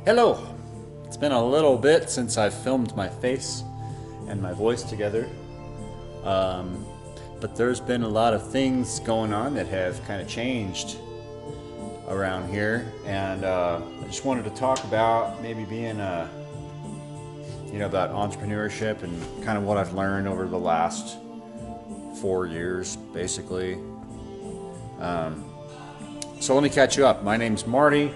Hello! It's been a little bit since I've filmed my face and my voice together, but there's been a lot of things going on that have kind of changed around here, and I just wanted to talk about maybe being about entrepreneurship and kind of what I've learned over the last 4 years, basically. So let me catch you up. My name's Marty.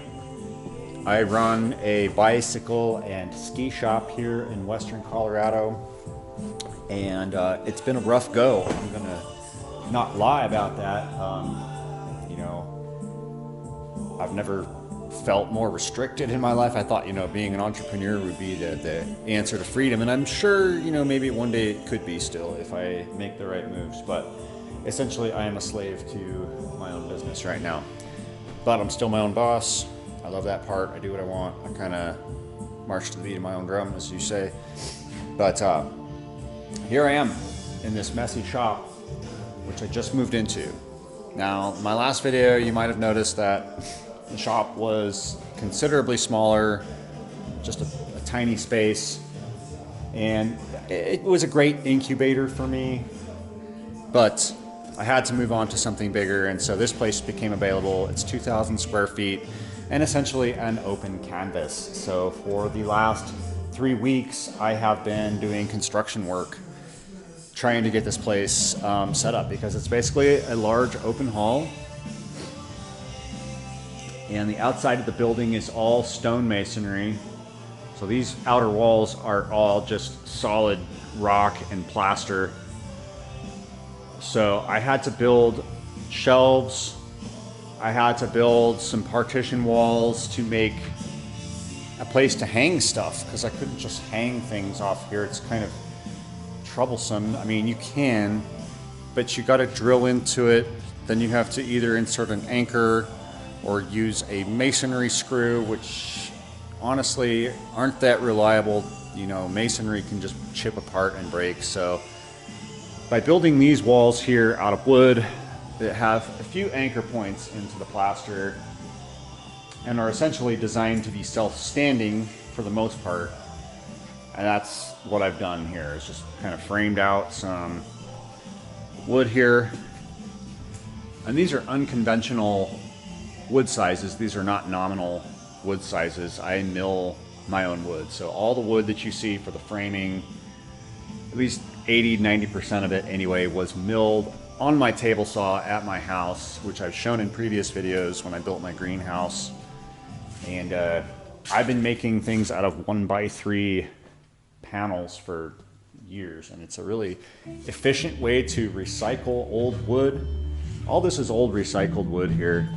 I run a bicycle and ski shop here in Western Colorado, and it's been a rough go. I'm gonna not lie about that. I've never felt more restricted in my life. I thought, being an entrepreneur would be the answer to freedom, and I'm sure, maybe one day it could be still if I make the right moves. But essentially, I am a slave to my own business right now. But I'm still my own boss. I love that part. I do what I want. I kind of march to the beat of my own drum, as you say. But here I am in this messy shop, which I just moved into. Now, my last video, you might have noticed that the shop was considerably smaller, just a tiny space. And it was a great incubator for me, but I had to move on to something bigger, and so this place became available. It's 2,000 square feet and essentially an open canvas. So for the last 3 weeks, I have been doing construction work, trying to get this place set up, because it's basically a large open hall, and the outside of the building is all stone masonry. So these outer walls are all just solid rock and plaster. So I had to build shelves. I had to build some partition walls to make a place to hang stuff, because I couldn't just hang things off here. It's kind of troublesome. I mean, you can, but you got to drill into it. Then you have to either insert an anchor or use a masonry screw, which honestly aren't that reliable. Masonry can just chip apart and break. So by building these walls here out of wood that have a few anchor points into the plaster and are essentially designed to be self-standing for the most part, and that's what I've done here, is just kind of framed out some wood here. And these are unconventional wood sizes. These are not nominal wood sizes. I mill my own wood. So all the wood that you see for the framing, at least 80–90% of it anyway, was milled on my table saw at my house, which I've shown in previous videos when I built my greenhouse. And I've been making things out of 1x3 panels for years, and it's a really efficient way to recycle old wood. All this is old recycled wood here.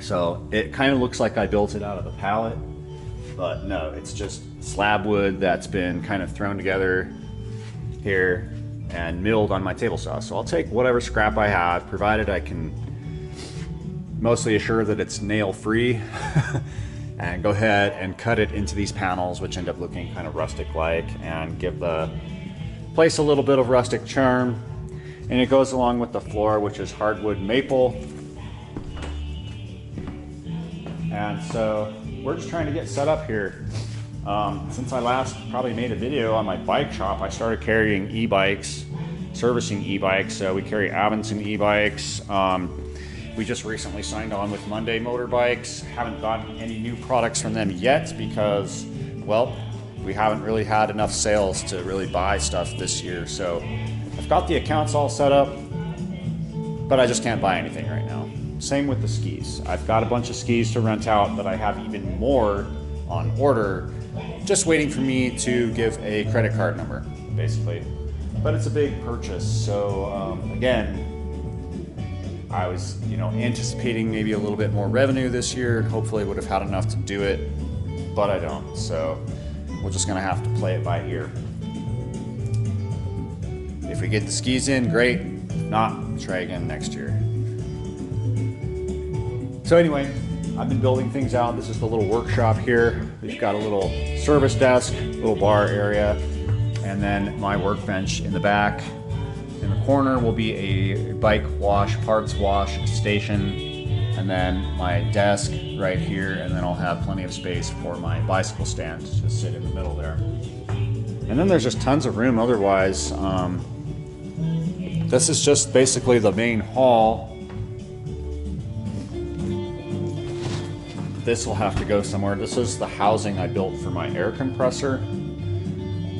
So it kind of looks like I built it out of a pallet, but no, it's just slab wood that's been kind of thrown together here and milled on my table saw. So I'll take whatever scrap I have, provided I can mostly assure that it's nail free, and go ahead and cut it into these panels, which end up looking kind of rustic like and give the place a little bit of rustic charm. And it goes along with the floor, which is hardwood maple. And so we're just trying to get set up here. Since I last probably made a video on my bike shop, I started carrying e-bikes, servicing e-bikes. So we carry Avenson e-bikes. We just recently signed on with Monday Motorbikes. Haven't gotten any new products from them yet because, well, we haven't really had enough sales to really buy stuff this year. So I've got the accounts all set up, but I just can't buy anything right now. Same with the skis. I've got a bunch of skis to rent out, but I have even more on order, just waiting for me to give a credit card number, basically. But it's a big purchase, so again, I was, anticipating maybe a little bit more revenue this year, and hopefully would have had enough to do it, but I don't. So we're just gonna have to play it by ear. If we get the skis in, great. If not, try again next year. So anyway, I've been building things out. This is the little workshop here. We've got a little service desk, little bar area, and then my workbench in the back. In the corner will be a bike wash, parts wash station and then my desk right here, and then I'll have plenty of space for my bicycle stand to just sit in the middle there. And then there's just tons of room otherwise. This is just basically the main hall. This will have to go somewhere. This is the housing I built for my air compressor,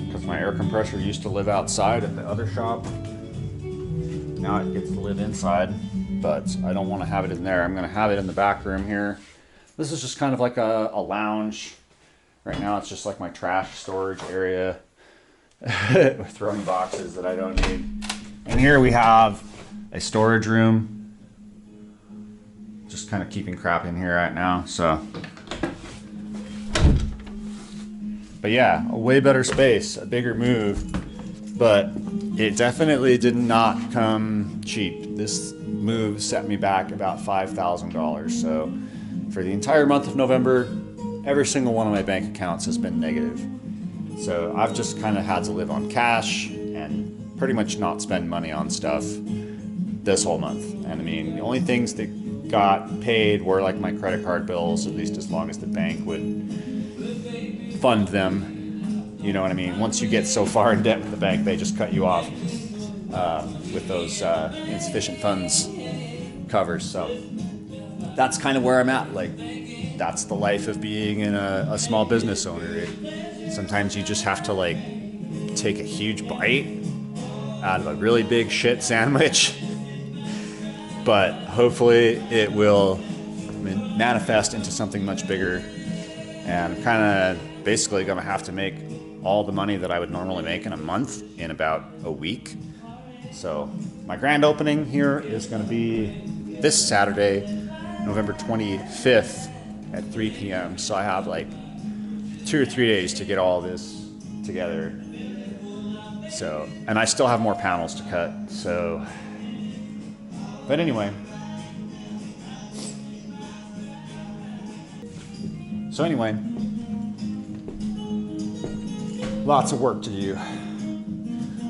because my air compressor used to live outside at the other shop. Now it gets to live inside, but I don't want to have it in there. I'm going to have it in the back room here. This is just kind of like a lounge. Right now it's just like my trash storage area with throwing boxes that I don't need. And here we have a storage room. Just kind of keeping crap in here right now, so. But yeah, a way better space, a bigger move, but it definitely did not come cheap. This move set me back about $5,000. So for the entire month of November, every single one of my bank accounts has been negative. So I've just kind of had to live on cash and pretty much not spend money on stuff this whole month. And I mean, the only things that got paid were like my credit card bills, at least as long as the bank would fund them. You know what I mean? Once you get so far in debt with the bank, they just cut you off with those insufficient funds covers. So that's kind of where I'm at. Like, that's the life of being a small business owner. Sometimes you just have to like take a huge bite out of a really big shit sandwich, but hopefully it will manifest into something much bigger. And I'm kind of basically going to have to make all the money that I would normally make in a month in about a week. So my grand opening here is going to be this Saturday, November 25th at 3 p.m. So I have like 2 or 3 days to get all this together. So, and I still have more panels to cut. So, but anyway. Lots of work to do.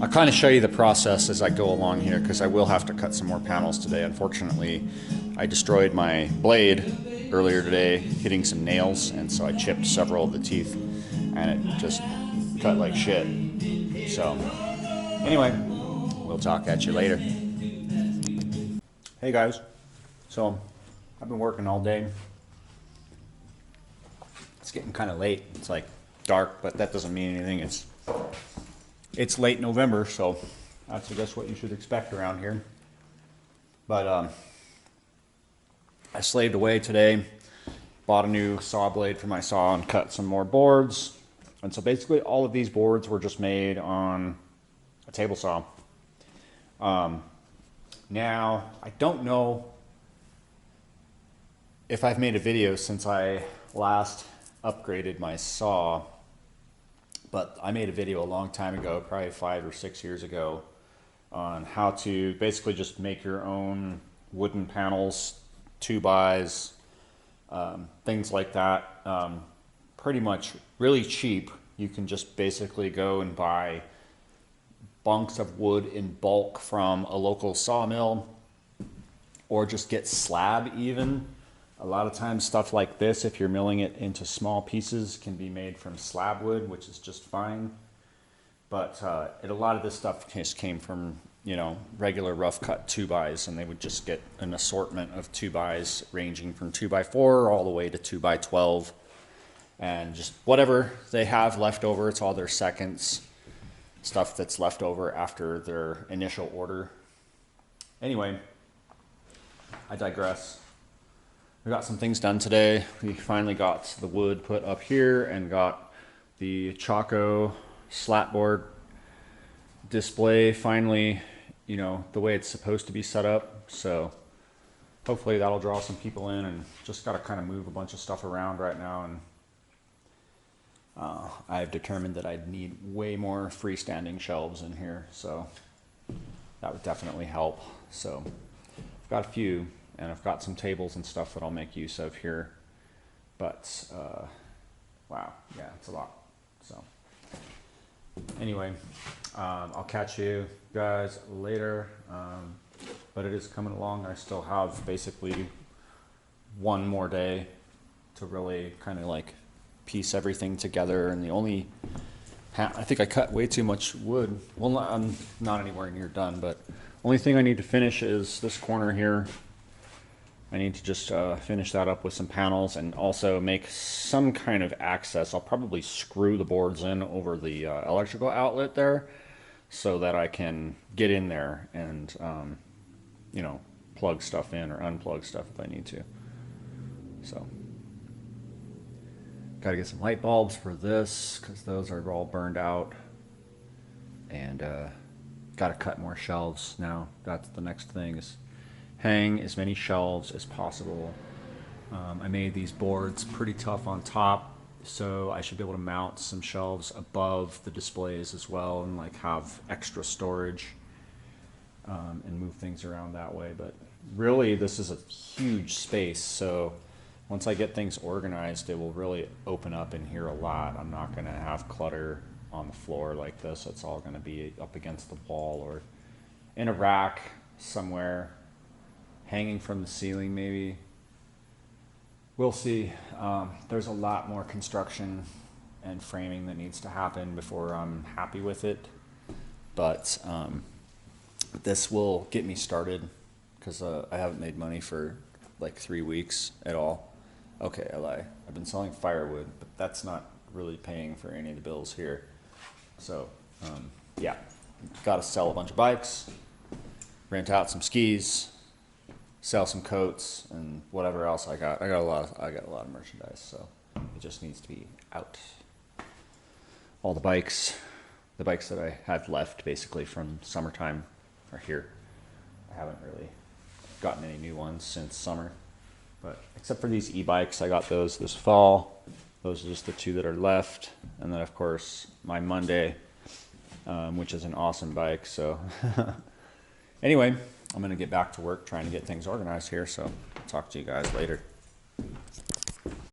I'll kind of show you the process as I go along here, because I will have to cut some more panels today. Unfortunately, I destroyed my blade earlier today hitting some nails, and so I chipped several of the teeth, and it just cut like shit. So anyway, we'll talk at you later. Hey guys, so I've been working all day. It's getting kind of late. It's like dark, but that doesn't mean anything. It's late November, so that's I guess what you should expect around here. But I slaved away today, bought a new saw blade for my saw and cut some more boards. And so basically all of these boards were just made on a table saw. Now, I don't know if I've made a video since I last upgraded my saw, but I made a video a long time ago, probably 5 or 6 years ago, on how to basically just make your own wooden panels, 2x, things like that. Pretty much really cheap. You can just basically go and buy bunks of wood in bulk from a local sawmill, or just get slab even. A lot of times stuff like this, if you're milling it into small pieces, can be made from slab wood, which is just fine. But a lot of this stuff just came from, you know, regular rough cut 2x, and they would just get an assortment of 2x ranging from 2x4 all the way to 2x12. And just whatever they have left over, it's all their seconds, stuff that's left over after their initial order. Anyway, I digress. We got some things done today. We finally got the wood put up here and got the Chaco slatboard display finally, you know, the way it's supposed to be set up. So hopefully that'll draw some people in, and just got to kind of move a bunch of stuff around right now. And I've determined that I'd need way more freestanding shelves in here, so that would definitely help. So I've got a few, and I've got some tables and stuff that I'll make use of here. But wow, yeah, it's a lot. So anyway, I'll catch you guys later. But it is coming along. I still have basically one more day to really kind of like piece everything together. And the only, I think I cut way too much wood. Well, I'm not anywhere near done, but only thing I need to finish is this corner here. I need to just finish that up with some panels and also make some kind of access. I'll probably screw the boards in over the electrical outlet there so that I can get in there and, you know, plug stuff in or unplug stuff if I need to. So, got to get some light bulbs for this because those are all burned out. And got to cut more shelves now. That's the next thing, is hang as many shelves as possible. I made these boards pretty tough on top, so I should be able to mount some shelves above the displays as well and like have extra storage and move things around that way. But really this is a huge space, so once I get things organized it will really open up in here a lot. I'm not going to have clutter on the floor like this. It's all going to be up against the wall or in a rack somewhere, hanging from the ceiling maybe. We'll see. There's a lot more construction and framing that needs to happen before I'm happy with it. But this will get me started because I haven't made money for like 3 weeks at all. Okay, I lie. I've been selling firewood, but that's not really paying for any of the bills here. So, yeah, got to sell a bunch of bikes, rent out some skis, sell some coats, and whatever else I got. I got a lot of merchandise, so it just needs to be out. All the bikes that I have left basically from summertime are here. I haven't really gotten any new ones since summer, but except for these e-bikes, I got those this fall. Those are just the two that are left. And then of course my Monday, which is an awesome bike. So anyway, I'm going to get back to work trying to get things organized here. So I'll talk to you guys later.